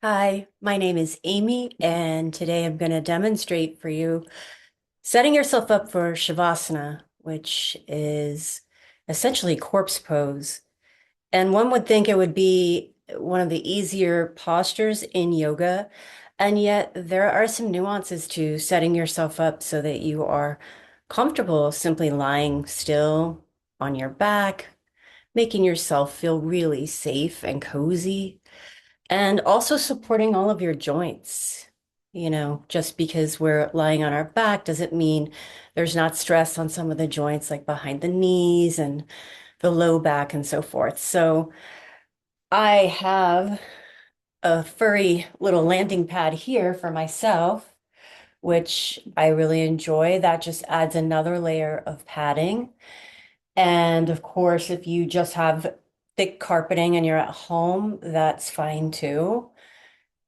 Hi, my name is Amy, and today I'm going to demonstrate for you setting yourself up for Shavasana, which is essentially corpse pose. And one would think it would be one of the easier postures in yoga, and yet there are some nuances to setting yourself up so that you are comfortable simply lying still on your back, making yourself feel really safe and cozy. And also supporting all of your joints. Just because we're lying on our back doesn't mean there's not stress on some of the joints, like behind the knees and the low back and so forth. So I have a furry little landing pad here for myself, which I really enjoy. That just adds another layer of padding. And of course, if you just have thick carpeting and you're at home, that's fine too.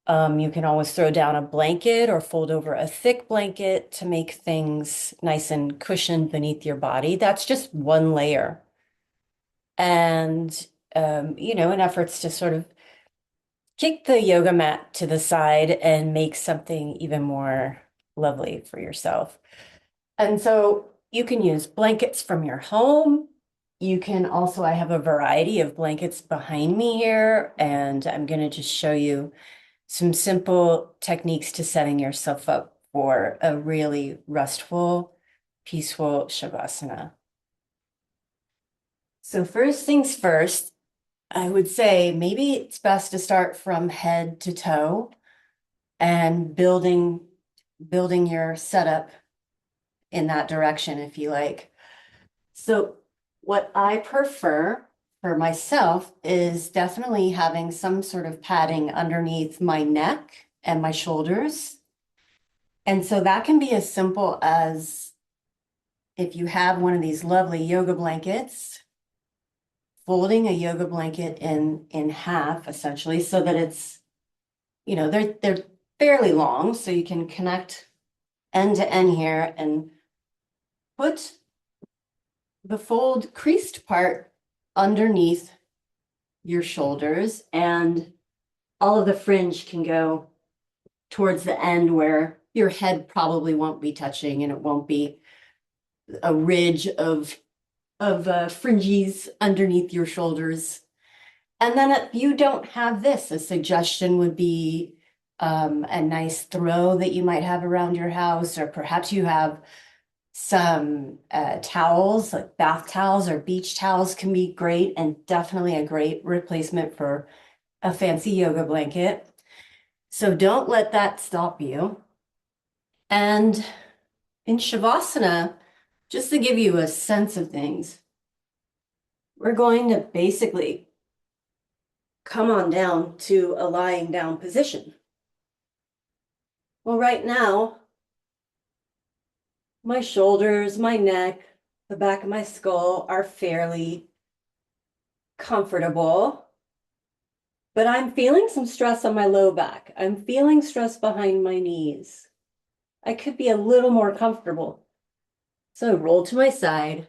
You can always throw down a blanket or fold over a thick blanket to make things nice and cushioned beneath your body. That's just one layer. And, in efforts to sort of kick the yoga mat to the side and make something even more lovely for yourself. And so you can use blankets from your home. You can also, I have a variety of blankets behind me here, and I'm going to just show you some simple techniques to setting yourself up for a really restful, peaceful Shavasana. So first things first, I would say maybe it's best to start from head to toe and building your setup in that direction if you like. So what I prefer for myself is definitely having some sort of padding underneath my neck and my shoulders. And so that can be as simple as if you have one of these lovely yoga blankets, folding a yoga blanket in half essentially so that it's, they're fairly long so you can connect end to end here and put the fold creased part underneath your shoulders, and all of the fringe can go towards the end where your head probably won't be touching and it won't be a ridge of fringes underneath your shoulders. And then if you don't have this, a suggestion would be a nice throw that you might have around your house, or perhaps you have some towels, like bath towels or beach towels can be great and definitely a great replacement for a fancy yoga blanket. So don't let that stop you. And in Shavasana, just to give you a sense of things, we're going to basically come on down to a lying down position. Well, right now, my shoulders, my neck, the back of my skull are fairly comfortable, but I'm feeling some stress on my low back. I'm feeling stress behind my knees. I could be a little more comfortable. So roll to my side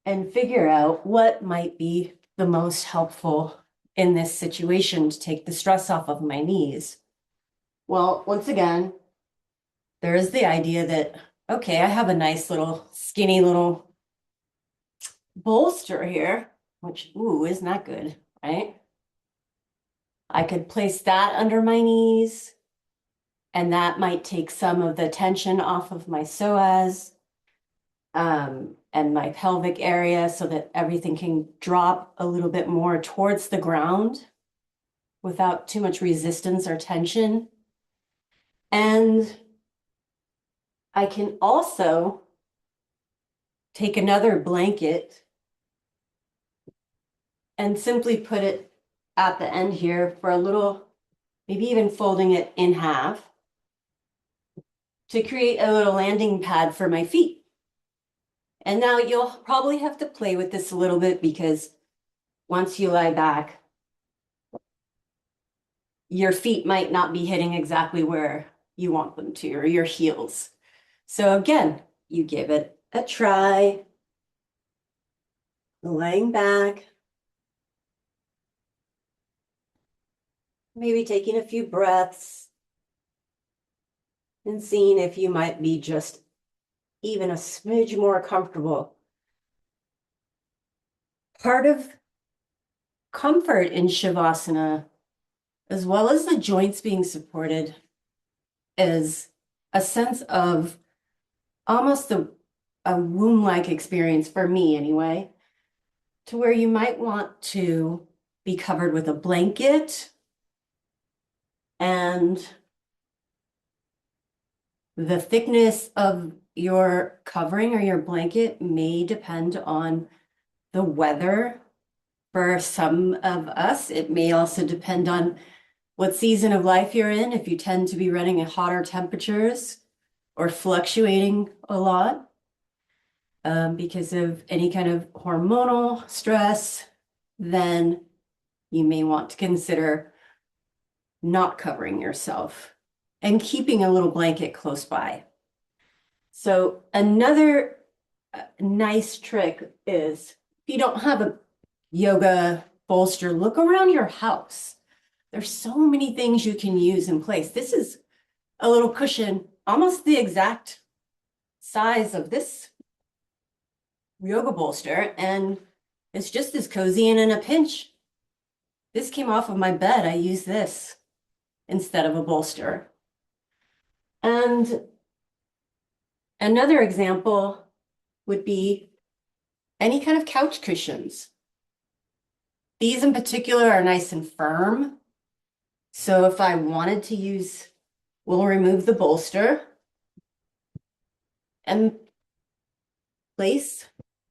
and figure out what might be the most helpful in this situation to take the stress off of my knees. Well, once again, there is the idea that, okay, I have a nice little skinny little bolster here, which, ooh, isn't that good, right? I could place that under my knees, and that might take some of the tension off of my psoas and my pelvic area so that everything can drop a little bit more towards the ground without too much resistance or tension. And I can also take another blanket and simply put it at the end here for a little, maybe even folding it in half to create a little landing pad for my feet. And now you'll probably have to play with this a little bit because once you lie back, your feet might not be hitting exactly where you want them to, or your heels. So again, you give it a try, laying back. Maybe taking a few breaths and seeing if you might be just even a smidge more comfortable. Part of comfort in Shavasana, as well as the joints being supported, is a sense of almost a womb-like experience for me anyway, to where you might want to be covered with a blanket, and the thickness of your covering or your blanket may depend on the weather. For some of us, it may also depend on what season of life you're in, if you tend to be running at hotter temperatures or fluctuating a lot because of any kind of hormonal stress, then you may want to consider not covering yourself and keeping a little blanket close by. So another nice trick is if you don't have a yoga bolster, look around your house. There's so many things you can use in place. This is a little cushion, almost the exact size of this yoga bolster, and it's just as cozy, and in a pinch, this came off of my bed. I use this instead of a bolster. And another example would be any kind of couch cushions. These in particular are nice and firm. So if I wanted to use, we'll remove the bolster and place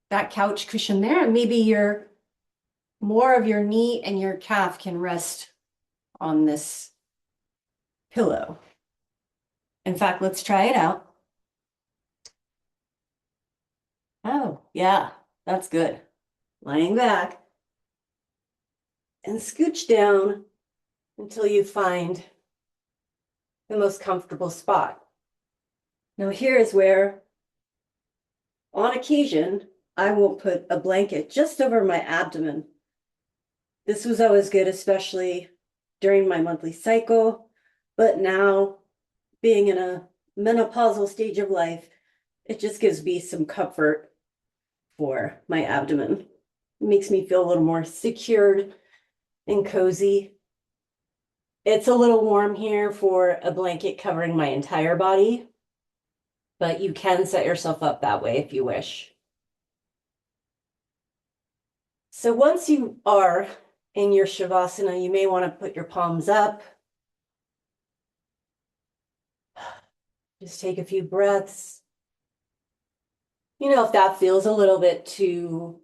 that couch cushion there, and maybe more of your knee and your calf can rest on this pillow. In fact, let's try it out. Oh, yeah, that's good. Laying back and scooch down until you find the most comfortable spot. Now here is where, on occasion, I will put a blanket just over my abdomen. This was always good, especially during my monthly cycle, but now, being in a menopausal stage of life, it just gives me some comfort for my abdomen. It makes me feel a little more secured and cozy. It's a little warm here for a blanket covering my entire body, but you can set yourself up that way if you wish. So once you are in your Shavasana, you may want to put your palms up. Just take a few breaths. You know, if that feels a little bit too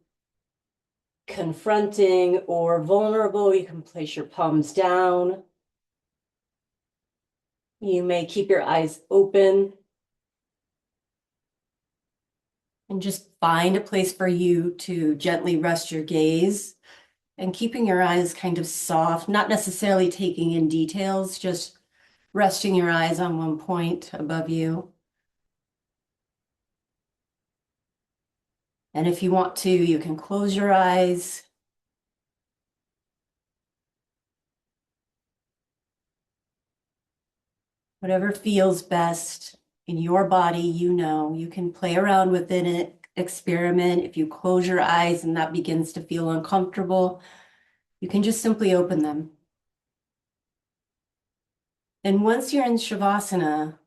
confronting or vulnerable, you can place your palms down. You may keep your eyes open and just find a place for you to gently rest your gaze, and keeping your eyes kind of soft, not necessarily taking in details, just resting your eyes on one point above you. And if you want to, you can close your eyes. Whatever feels best in your body, you can play around within it, experiment. If you close your eyes and that begins to feel uncomfortable, you can just simply open them. And once you're in Shavasana,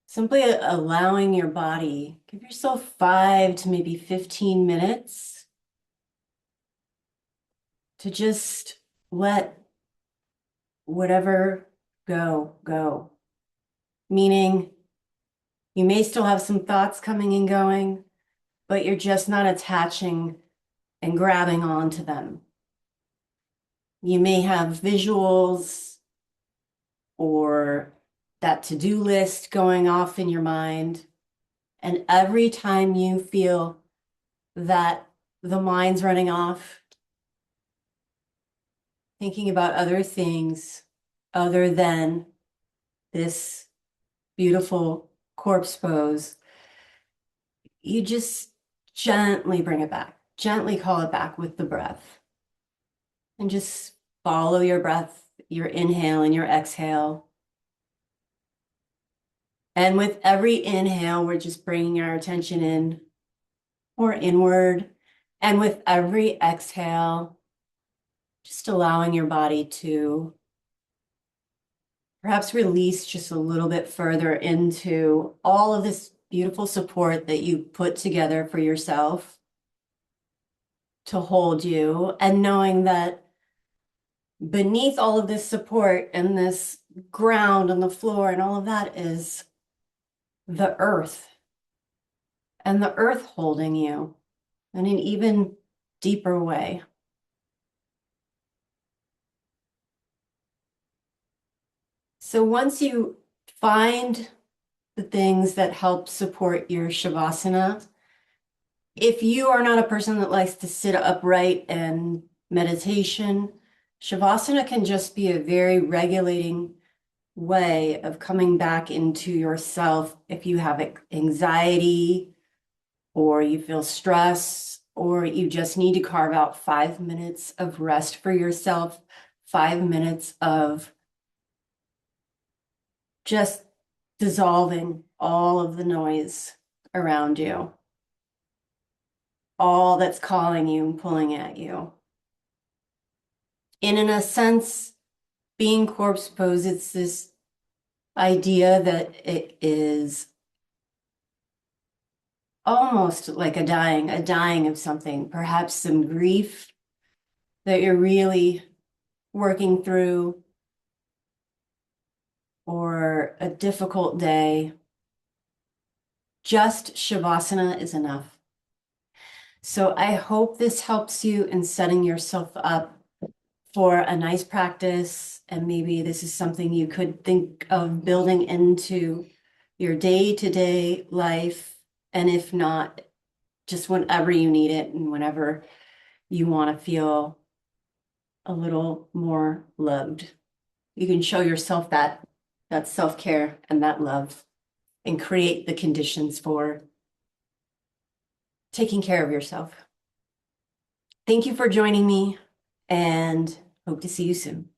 simply allowing your body, give yourself 5 to maybe 15 minutes to just let whatever go. Meaning, you may still have some thoughts coming and going, but you're just not attaching and grabbing onto them. You may have visuals or that to-do list going off in your mind. And every time you feel that the mind's running off, thinking about other things other than this beautiful corpse pose, you just gently bring it back, gently call it back with the breath. And just follow your breath, your inhale and your exhale. And with every inhale, we're just bringing our attention in or inward. And with every exhale, just allowing your body to perhaps release just a little bit further into all of this beautiful support that you put together for yourself to hold you, and knowing that beneath all of this support and this ground on the floor and all of that is the earth, and the earth holding you in an even deeper way. So once you find the things that help support your Shavasana, if you are not a person that likes to sit upright and meditation, Shavasana can just be a very regulating way of coming back into yourself if you have anxiety or you feel stress or you just need to carve out 5 minutes of rest for yourself, 5 minutes of just dissolving all of the noise around you, all that's calling you and pulling at you. And in a sense, being corpse pose, it's this idea that it is almost like a dying of something, perhaps some grief that you're really working through, or a difficult day. Just Shavasana is enough. So I hope this helps you in setting yourself up for a nice practice. And maybe this is something you could think of building into your day-to-day life. And if not, just whenever you need it and whenever you want to feel a little more loved. You can show yourself that self-care and that love and create the conditions for taking care of yourself. Thank you for joining me and hope to see you soon.